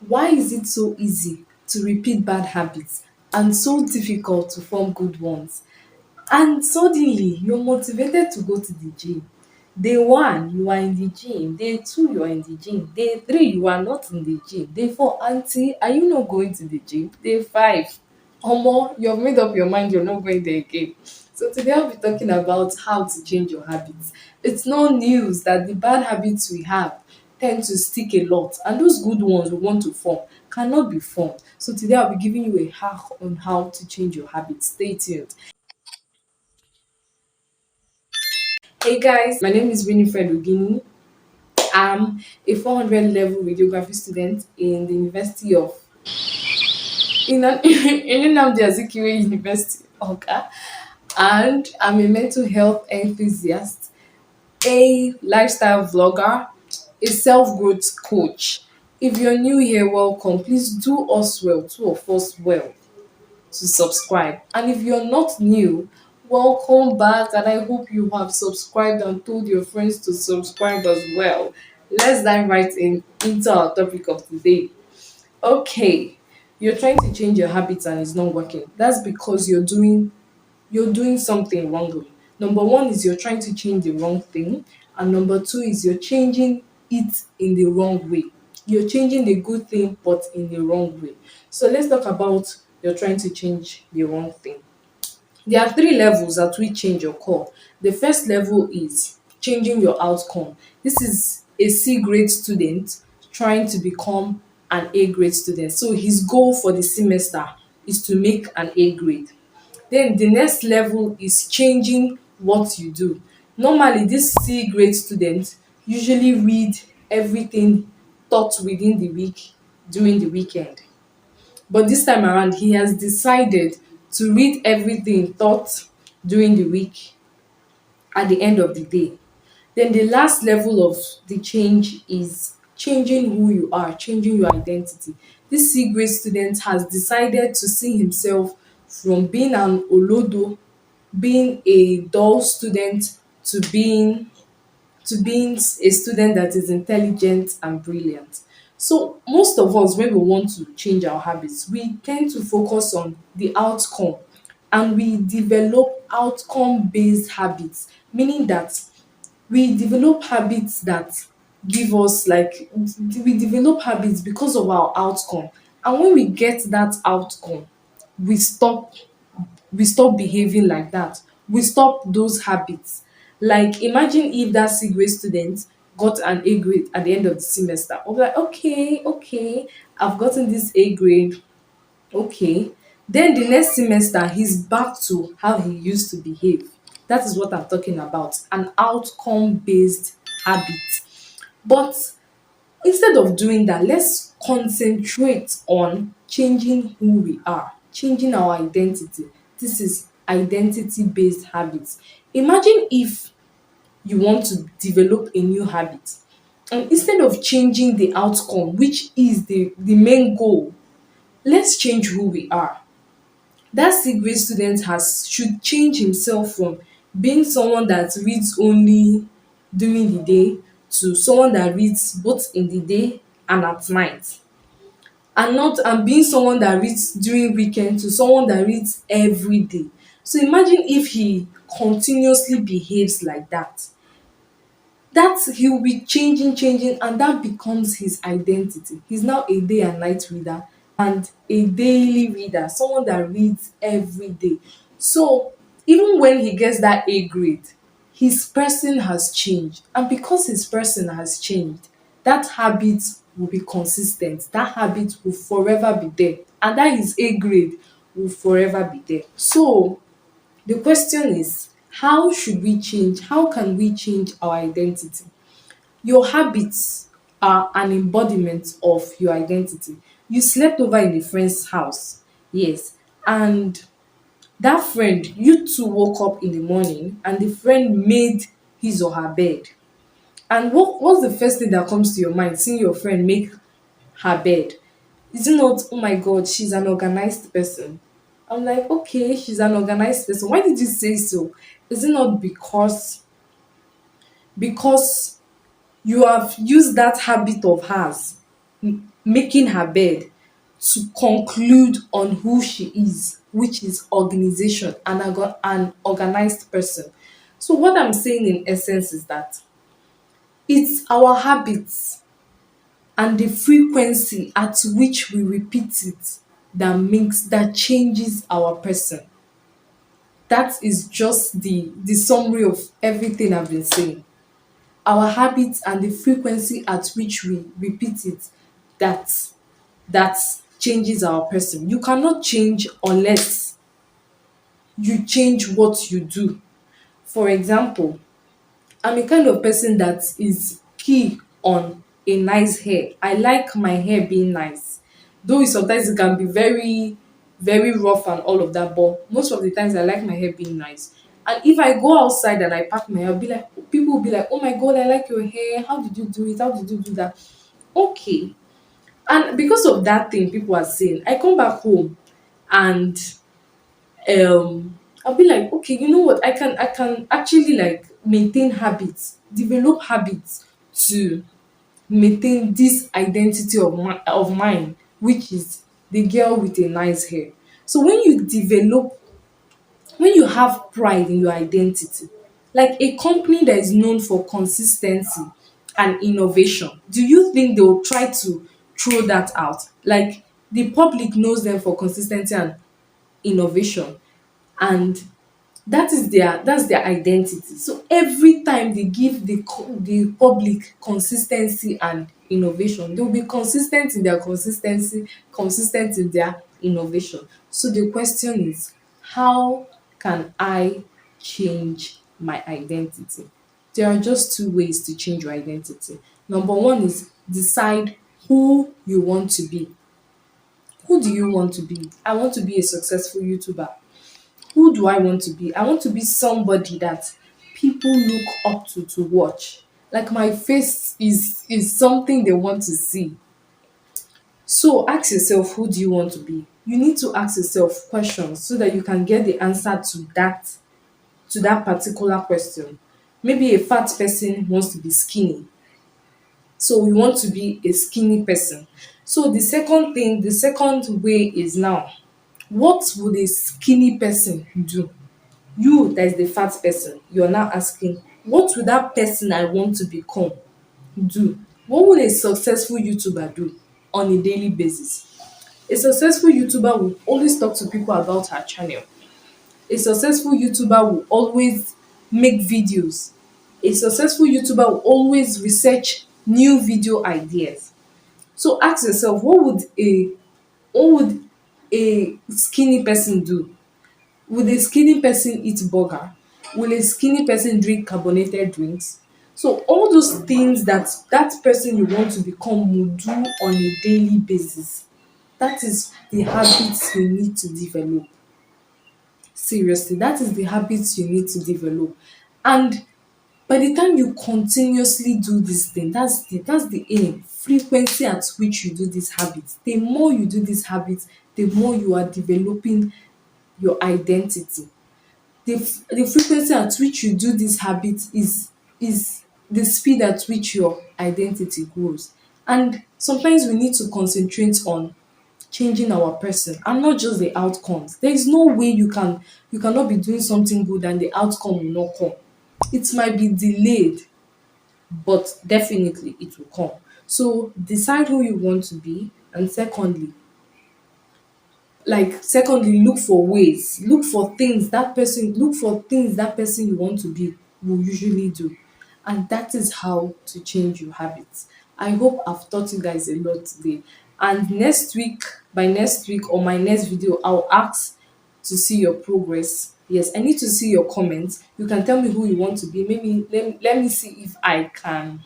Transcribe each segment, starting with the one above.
Why is it so easy to repeat bad habits and so difficult to form good ones? And suddenly you're motivated to go to the gym. Day one, you are in the gym. Day two, you are in the gym. Day three, you are not in the gym. Day four, auntie, are you not going to the gym? Day five, omo, you've made up your mind you're not going there again. So today I'll be talking about how to change your habits. It's no news that the bad habits we have tend to stick a lot, and those good ones we want to form cannot be formed. So today I'll be giving you a hack on how to change your habits. Stay tuned. Hey guys, my name is Winifred Ogini. I'm a 400 level radiography student in the University of in Nnamdi Azikiwe University, okay? And I'm a mental health enthusiast, a lifestyle vlogger, a self-growth coach. If you're new here, welcome. Please do us well, two of us well, to subscribe. And if you're not new, welcome back, and I hope you have subscribed and told your friends to subscribe as well. Let's dive right into our topic of today. Okay, you're trying to change your habits and it's not working. That's because you're doing something wrongly. Number one is you're trying to change the wrong thing, and number two is you're changing it in the wrong way. You're changing the good thing, but in the wrong way. So let's talk about you're trying to change the wrong thing. There are three levels at which change occur. The first level is changing your outcome. This is a C grade student trying to become an A grade student. So his goal for the semester is to make an A grade. Then the next level is changing what you do. Normally this C grade student usually read everything taught within the week during the weekend. But this time around he has decided to read everything taught during the week at the end of the day. Then the last level of the change is changing who you are, changing your identity. This C grade student has decided to see himself from being an olodo, being a dull student, to being a student that is intelligent and brilliant. So most of us, when we want to change our habits, we tend to focus on the outcome, and we develop outcome based habits, meaning that we develop habits that give us, like, we develop habits because of our outcome, and when we get that outcome we stop we stop behaving like that. We stop those habits. Like, imagine if that C grade student got an A grade at the end of the semester. I'll be like, okay, okay, I've gotten this A grade. Okay. Then the next semester he's back to how he used to behave. That is what I'm talking about. An outcome based habit. But instead of doing that, let's concentrate on changing who we are, changing our identity. This is identity based habits. Imagine if you want to develop a new habit, and instead of changing the outcome, which is the main goal, let's change who we are. That C grade student has should change himself from being someone that reads only during the day to someone that reads both in the day and at night, and being someone that reads during weekend to someone that reads every day. So imagine if he continuously behaves like that, that he will be changing, and that becomes his identity. He's now a day and night reader and a daily reader, someone that reads every day. So even when he gets that A grade, his person has changed, and because his person has changed, that habit will be consistent. That habit will forever be there, and that his A grade will forever be there. So the question is, how can we change our identity? Your habits are an embodiment of your identity. You slept over in a friend's house, yes, and that friend, you two woke up in the morning and the friend made his or her bed. And what's the first thing that comes to your mind seeing your friend make her bed? Is it not, oh my god, she's an organized person? I'm like, okay, she's an organized person. Why did you say so? Is it not because you have used that habit of hers making her bed to conclude on who she is, which is organization and an organized person. So what I'm saying in essence is that it's our habits and the frequency at which we repeat it that changes our person. That is just the summary of everything I've been saying. Our habits and the frequency at which we repeat it, that that changes our person. You cannot change unless you change what you do. For example, I'm a kind of person that is key on a nice hair. I like my hair being nice. Though sometimes it can be very, very rough and all of that, but most of the times I like my hair being nice. And if I go outside and I pack my hair, people will be like, "Oh my god, I like your hair. How did you do it? How did you do that?" Okay. And because of that thing people are saying, I come back home and I'll be like, okay, you know what? I can actually like maintain habits, develop habits to maintain this identity of mine, which is the girl with a nice hair. So when you have pride in your identity, like a company that is known for consistency and innovation, do you think they will try to throw that out? Like the public knows them for consistency and innovation, and that's their identity. So every time they give the public consistency and innovation, they will be consistent in their consistency, consistent in their innovation. So the question is, how can I change my identity? There are just two ways to change your identity. Number one is decide who you want to be. Who do you want to be? I want to be a successful YouTuber. Who do I want to be? I want to be somebody that people look up to watch. Like my face is something they want to see. So ask yourself, who do you want to be? You need to ask yourself questions so that you can get the answer to that particular question. Maybe a fat person wants to be skinny. So we want to be a skinny person. So the second way is now, what would a skinny person do? You that is the fat person, you're now asking, what would that person I want to become do? What would a successful YouTuber do on a daily basis? A successful YouTuber will always talk to people about her channel. A successful YouTuber will always make videos. A successful YouTuber will always research new video ideas. So ask yourself, what would a skinny person do? Will a skinny person eat burger? Will a skinny person drink carbonated drinks? So all those things that that person you want to become will do on a daily basis. That is the habits you need to develop. Seriously, that is the habits you need to develop. And by the time you continuously do this thing, that's the aim. Frequency at which you do these habits. The more you do these habits, the more you are developing your identity. The frequency at which you do this habit is the speed at which your identity grows. And sometimes we need to concentrate on changing our person and not just the outcomes. There is no way you cannot be doing something good and the outcome will not come. It might be delayed, but definitely it will come. So decide who you want to be, and secondly, look for things that person you want to be will usually do. And that is how to change your habits. I hope I've taught you guys a lot today. And by next week or my next video, I'll ask to see your progress. Yes, I need to see your comments. You can tell me who you want to be. Maybe let me see if I can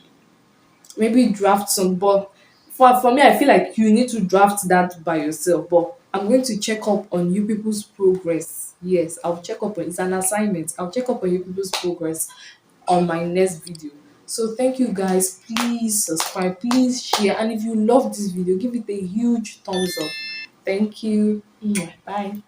maybe draft some. But for me, I feel like you need to draft that by yourself. But I'm going to check up on you people's progress. Yes, I'll check up on it's an assignment. I'll check up on you people's progress on my next video. So thank you guys. Please subscribe, please share, and if you love this video, give it a huge thumbs up. Thank you. Bye.